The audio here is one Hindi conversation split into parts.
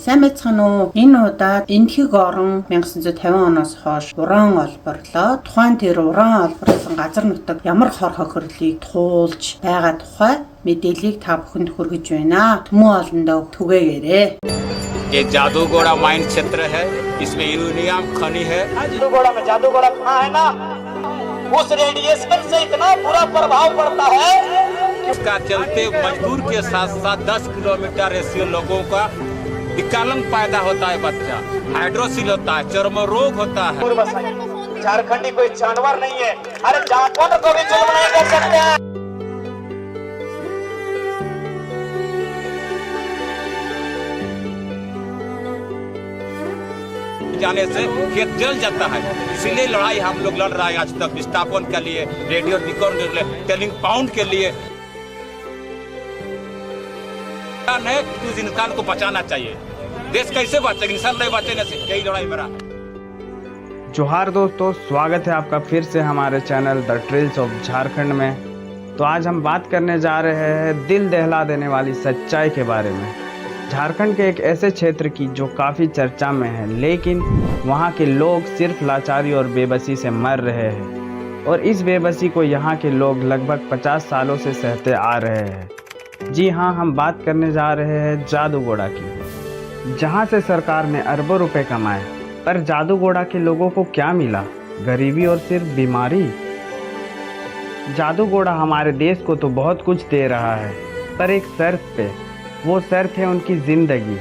Сайн байцгаана уу? Энэ удаад Энэтхэг орон 1950 оноос хойш уран олборлоо. Тухайн тэр уран олборлсон газар нутаг ямар хор хохирлыг туулж байгаа тухай мэдээллийг та бүхэнд хүргэж байна. Түмэн олондоо түгээгээрэй. एक जादूगोड़ा माइंड क्षेत्र है, इसमें यूरेनियम खनि है। जादूगोड़ा में जादूगोड़ा कहाँ है ना, उस रेडिएशन से इतना बुरा प्रभाव पड़ता है इसका चलते मजदूर के साथ साथ 10 किलोमीटर ऐसे लोगों का विकलांग पैदा होता है, बच्चा हाइड्रोसिल होता है, चर्म रोग होता है। झारखंडी कोई जानवर नहीं है, अरे जानवर को भी जुल्म नहीं कर सकते हैं। जाने से खेत जल जाता है, इसीलिए लड़ाई हम लोग लड़ रहे हैं आज तक विस्थापन के लिए, रेडियो निकॉन के लिए, टेलिंग पाउंड के लिए। उस इंसान को बचाना चाहिए। देश कैसे बचेगा? इंसान नहीं बचेगा, यही लड़ाई मेरा। जोहार दोस्तों, स्वागत है आपका फिर से हमारे channel the trails of Jharkhand में। तो आज हम बात करने जा रहे हैं दिल दहला देने वाली सच्चाई के बारे में। झारखंड के एक ऐसे क्षेत्र की जो काफ़ी चर्चा में है, लेकिन वहाँ के लोग सिर्फ लाचारी और बेबसी से मर रहे हैं और इस बेबसी को यहाँ के लोग लगभग 50 सालों से सहते आ रहे हैं। जी हाँ, हम बात करने जा रहे हैं जादूगोड़ा की, जहाँ से सरकार ने अरबों रुपए कमाए, पर जादूगोड़ा के लोगों को क्या मिला? गरीबी और सिर्फ बीमारी। जादूगोड़ा हमारे देश को तो बहुत कुछ दे रहा है, पर एक शर्त पे। वो शर्त है उनकी ज़िंदगी।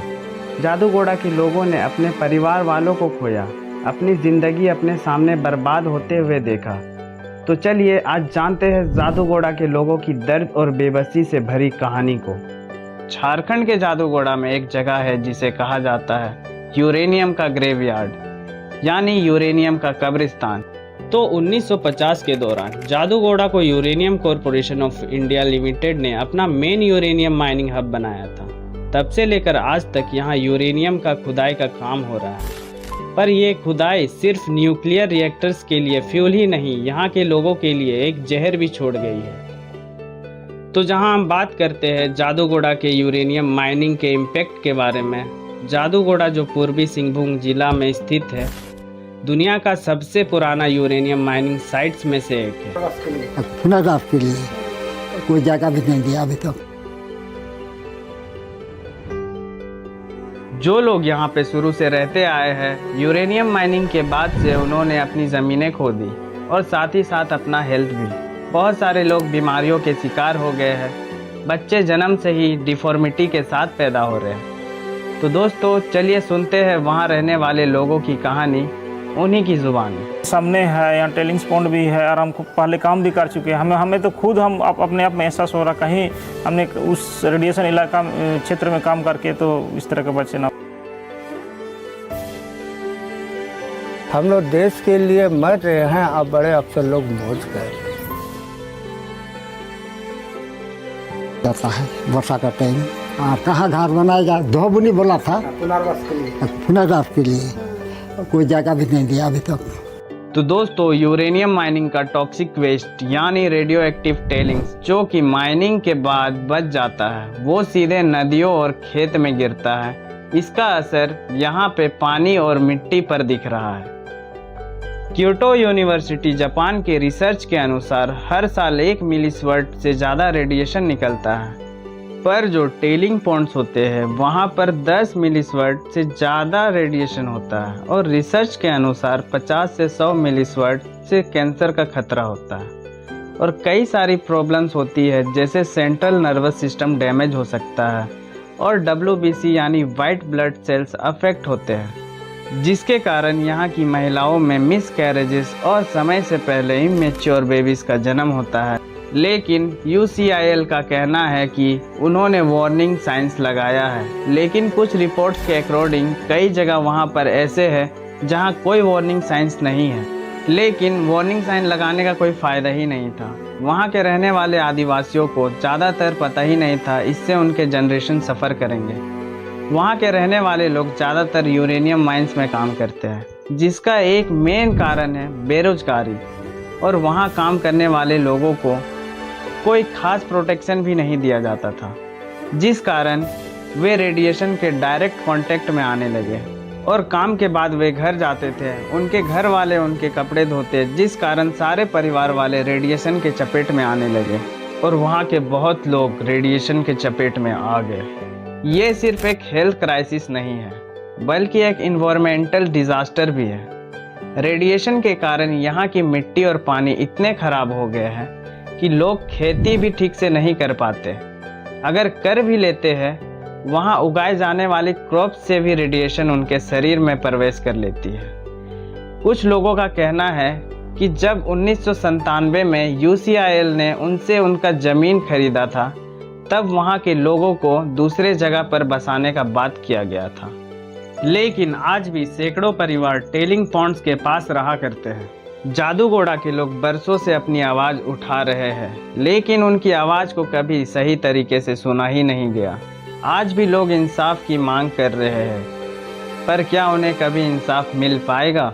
जादूगोड़ा के लोगों ने अपने परिवार वालों को खोया, अपनी ज़िंदगी अपने सामने बर्बाद होते हुए देखा। तो चलिए आज जानते हैं जादूगोड़ा के लोगों की दर्द और बेबसी से भरी कहानी को। झारखंड के जादूगोड़ा में एक जगह है जिसे कहा जाता है यूरेनियम का ग्रेवयार्ड, यानी यूरेनियम का कब्रिस्तान। तो 1950 के दौरान जादूगोड़ा को uranium corporation of India limited ने अपना मेन यूरेनियम माइनिंग हब बनाया था। तब से लेकर आज तक यहाँ यूरेनियम का खुदाई का काम हो रहा है। पर ये खुदाई सिर्फ न्यूक्लियर रिएक्टर्स के लिए फ्यूल ही नहीं, यहाँ के लोगों के लिए एक जहर भी छोड़ गई है। तो जहाँ हम बात करते हैं जादूगोड़ा के यूरेनियम माइनिंग के इम्पैक्ट के बारे में, जादूगोड़ा जो पूर्वी सिंहभूम जिला में स्थित है, दुनिया का सबसे पुराना यूरेनियम माइनिंग साइट्स में से एक है। पुनर्वास के लिए कोई जगह भी नहीं दिया अभी तक। जो लोग यहाँ पे शुरू से रहते आए हैं, यूरेनियम माइनिंग के बाद से उन्होंने अपनी ज़मीनें खो दी और साथ ही साथ अपना हेल्थ भी। बहुत सारे लोग बीमारियों के शिकार हो गए हैं। बच्चे जन्म से ही डिफॉर्मिटी के साथ पैदा हो रहे हैं। तो दोस्तों चलिए सुनते हैं वहाँ रहने वाले लोगों की कहानी उन्हीं की जुबान में। सामने है, यहाँ टेलिंग्स पॉइंट भी है और हम पहले काम भी कर चुके हैं। हमें तो खुद हम अपने आप में एहसास हो रहा, कहीं हमने उस रेडिएशन इलाका क्षेत्र में काम करके तो इस तरह के बच्चे ना। हम लोग देश के लिए मर रहे हैं, अब बड़े अफसर लोग पहुँच गए। जाता है वर्षा का टाइम, कहाँ घर बनाएगा? धोबुनी बोला था पुनर्वास के लिए कोई जगह भी नहीं दिया अभी तक। तो दोस्तों यूरेनियम माइनिंग का टॉक्सिक वेस्ट यानी रेडियो एक्टिव टेलिंग्स जो कि माइनिंग के बाद बच जाता है, वो सीधे नदियों और खेत में गिरता है। इसका असर यहाँ पे पानी और मिट्टी पर दिख रहा है। क्योटो यूनिवर्सिटी जापान के रिसर्च के अनुसार हर साल 1 मिलीस्वर्ट से ज़्यादा रेडिएशन निकलता है, पर जो टेलिंग पॉइंट्स होते हैं वहाँ पर 10 मिलीस्वर्ट से ज़्यादा रेडिएशन होता है और रिसर्च के अनुसार 50 से 100 मिलीस्वर्ट से कैंसर का खतरा होता है और कई सारी प्रॉब्लम्स होती है, जैसे सेंट्रल नर्वस सिस्टम डैमेज हो सकता है और WBC यानी वाइट ब्लड सेल्स अफेक्ट होते हैं, जिसके कारण यहाँ की महिलाओं में मिस कैरेजेस और समय से पहले इमेच्योर बेबीज़ का जन्म होता है। लेकिन UCIL का कहना है कि उन्होंने वार्निंग साइंस लगाया है, लेकिन कुछ रिपोर्ट्स के अकॉर्डिंग कई जगह वहाँ पर ऐसे है जहाँ कोई वार्निंग साइंस नहीं है। लेकिन वार्निंग साइन लगाने का कोई फ़ायदा ही नहीं था। वहाँ के रहने वाले आदिवासियों को ज़्यादातर पता ही नहीं था, इससे उनके जनरेशन सफ़र करेंगे। वहाँ के रहने वाले लोग ज़्यादातर यूरेनियम माइंस में काम करते हैं, जिसका एक मेन कारण है बेरोजगारी, और वहाँ काम करने वाले लोगों को कोई खास प्रोटेक्शन भी नहीं दिया जाता था, जिस कारण वे रेडिएशन के डायरेक्ट कांटेक्ट में आने लगे और काम के बाद वे घर जाते थे। उनके घर वाले उनके कपड़े धोते, जिस कारण सारे परिवार वाले रेडिएशन के चपेट में आने लगे और वहाँ के बहुत लोग रेडिएशन के चपेट में आ गए। ये सिर्फ एक हेल्थ क्राइसिस नहीं है, बल्कि एक इन्वायरमेंटल डिजास्टर भी है। रेडिएशन के कारण यहाँ की मिट्टी और पानी इतने खराब हो गए हैं कि लोग खेती भी ठीक से नहीं कर पाते। अगर कर भी लेते हैं, वहाँ उगाए जाने वाली क्रॉप से भी रेडिएशन उनके शरीर में प्रवेश कर लेती है। कुछ लोगों का कहना है कि जब 1997 में UCIL ने उनसे उनका ज़मीन खरीदा था, तब वहाँ के लोगों को दूसरे जगह पर बसाने का बात किया गया था। लेकिन आज भी सैकड़ों परिवार टेलिंग पॉन्ड्स के पास रहा करते हैं। जादूगोड़ा के लोग बरसों से अपनी आवाज़ उठा रहे हैं, लेकिन उनकी आवाज़ को कभी सही तरीके से सुना ही नहीं गया। आज भी लोग इंसाफ की मांग कर रहे हैं, पर क्या उन्हें कभी इंसाफ मिल पाएगा?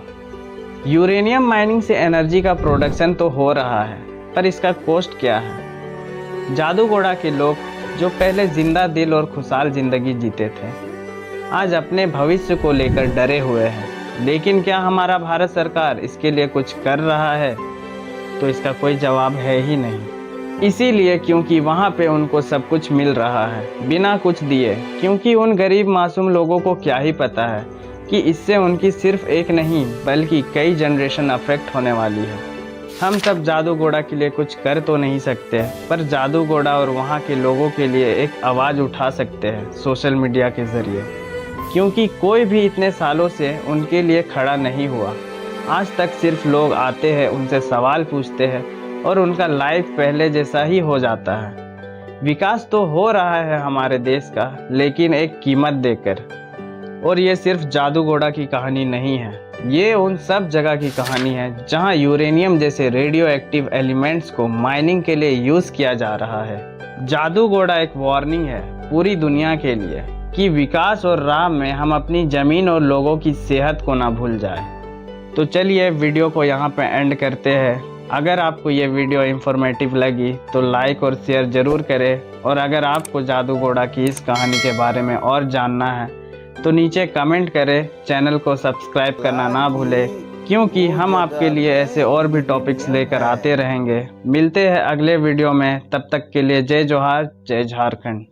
यूरेनियम माइनिंग से एनर्जी का प्रोडक्शन तो हो रहा है, पर इसका कॉस्ट क्या है? जादूगोड़ा के लोग जो पहले जिंदा दिल और खुशहाल ज़िंदगी जीते थे, आज अपने भविष्य को लेकर डरे हुए हैं। लेकिन क्या हमारा भारत सरकार इसके लिए कुछ कर रहा है? तो इसका कोई जवाब है ही नहीं। इसीलिए क्योंकि वहाँ पे उनको सब कुछ मिल रहा है बिना कुछ दिए, क्योंकि उन गरीब मासूम लोगों को क्या ही पता है कि इससे उनकी सिर्फ एक नहीं बल्कि कई जनरेशन अफेक्ट होने वाली है। हम सब जादूगोड़ा के लिए कुछ कर तो नहीं सकते, पर जादूगोड़ा और वहाँ के लोगों के लिए एक आवाज़ उठा सकते हैं सोशल मीडिया के ज़रिए, क्योंकि कोई भी इतने सालों से उनके लिए खड़ा नहीं हुआ। आज तक सिर्फ लोग आते हैं, उनसे सवाल पूछते हैं और उनका लाइफ पहले जैसा ही हो जाता है। विकास तो हो रहा है हमारे देश का, लेकिन एक कीमत देकर। और ये सिर्फ जादूगोड़ा की कहानी नहीं है, ये उन सब जगह की कहानी है जहां यूरेनियम जैसे रेडियो एक्टिव एलिमेंट्स को माइनिंग के लिए यूज़ किया जा रहा है। जादूगोड़ा एक वार्निंग है पूरी दुनिया के लिए कि विकास और राह में हम अपनी ज़मीन और लोगों की सेहत को ना भूल जाए। तो चलिए वीडियो को यहाँ पे एंड करते हैं। अगर आपको ये वीडियो इंफॉर्मेटिव लगी तो लाइक और शेयर ज़रूर करें, और अगर आपको जादूगोड़ा की इस कहानी के बारे में और जानना है तो नीचे कमेंट करें। चैनल को सब्सक्राइब करना ना भूलें, क्योंकि हम आपके लिए ऐसे और भी टॉपिक्स लेकर आते रहेंगे। मिलते हैं अगले वीडियो में, तब तक के लिए जय जोहार, जय झारखंड।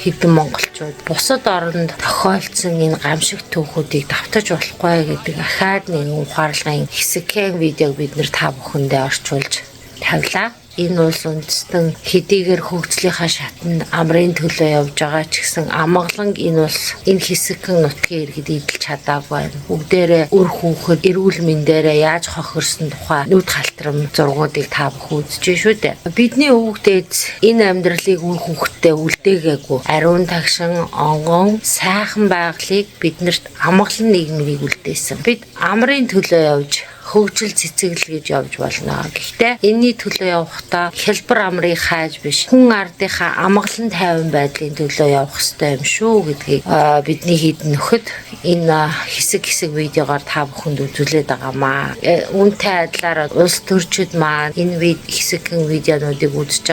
Хэдэн монголчууд бусад оронд тохиолдсон энэ гамшиг түүхүүдийг давтаж болохгүй гэдэг ахаад нэгэн ухаарлын хэсэгхэн видеог бид нэр та бүхэндээ орчуулж тавилаа. Энэ улс үндэстэн хэдийгээр хөгжлийнхаа шатанд амрын төлөө явж байгаа ч гэсэн амгалан энэ улс энэ хэсэгхэн нутгийн иргэд идэлж чадаагүй байна. Бүгдээрээ үр хүүхэд эрүүл мэндээрээ яаж хохирсон тухай нүд халтрам зургуудыг та бүхэн үзэж шүү дээ. Бидний өвгдээд энэ амьдралыг үр хүүхэдтэй үлдээгээгүй ариун тагшин онгон сайхан байгалыг биднэрт амгалан нийгмийг үлдээсэн. Бид амрын төлөө явж хөгжил цэцэглэл гэж явж болно. Гэхдээ энэний төлөө явахдаа хэлбэр амрыг хайж биш, хүн ардынхаа амгалан тайван байдлын төлөө явах хэрэгтэй юм шүү гэдгийг бидний хідэн нөхөд энэ хэсэг видеогоор та бүхэнд үзүүлээд байгаамаа. Үүнтэй адилаар улс төрчид маань энэ хэсэгхэн видеонуудыг үзэж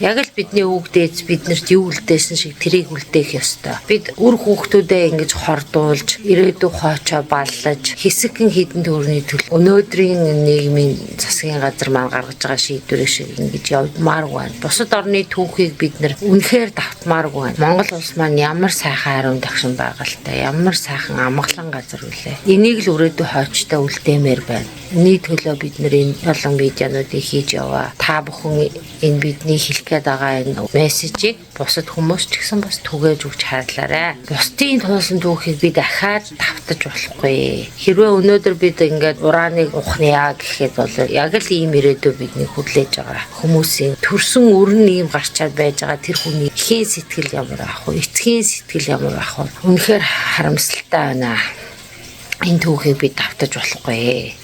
Яг л бидний өвгдөөц биднэрт юу үлдээсэн шиг тэрийг үлдээх ёстой. Бид үр хүүхдүүдээ ингэж хордуулж, ирээдүйн хоочоо баллаж, хэсэгхэн хідэн төрний төлөө өнөөдрийн нийгмийн засгийн газар маань гаргаж байгаа шийдвэрийг шиг ингэж явмааргүй байна. Бусад орны түүхийг бид нэр үнэхээр давтмааргүй байна. Монгол улс маань ямар сайхан ариун тагшин байгальтай, ямар сайхан амгалан газар үлээ. Энийг л өрөөдөө хоочтой үлдээмээр байна. Энэний төлөө бид энэ олон видеонуудыг хийж яваа. Та бүхэн энэ бидний хэлэх гээд байгаа энэ мессежийг бусад хүмүүс ч гэсэн бас түгээж өгч харлаарай. Бусдын туулсан түүхийг бид дахиад давтаж болохгүй. Хэрвээ өнөөдөр бид ингээд урааныг ухнаа гэхэд бол яг л ийм ирээдүй бидний хүлээж байгаа. Хүмүүсийн төрсөн өрн ийм гарчаад байж байгаа тэр хүний ихийн сэтгэл ямар ах вэ? Эцгийн сэтгэл ямар ах вэ? Үнэхээр харамсалтай байна. Энэ түүхийг бид давтаж болохгүй.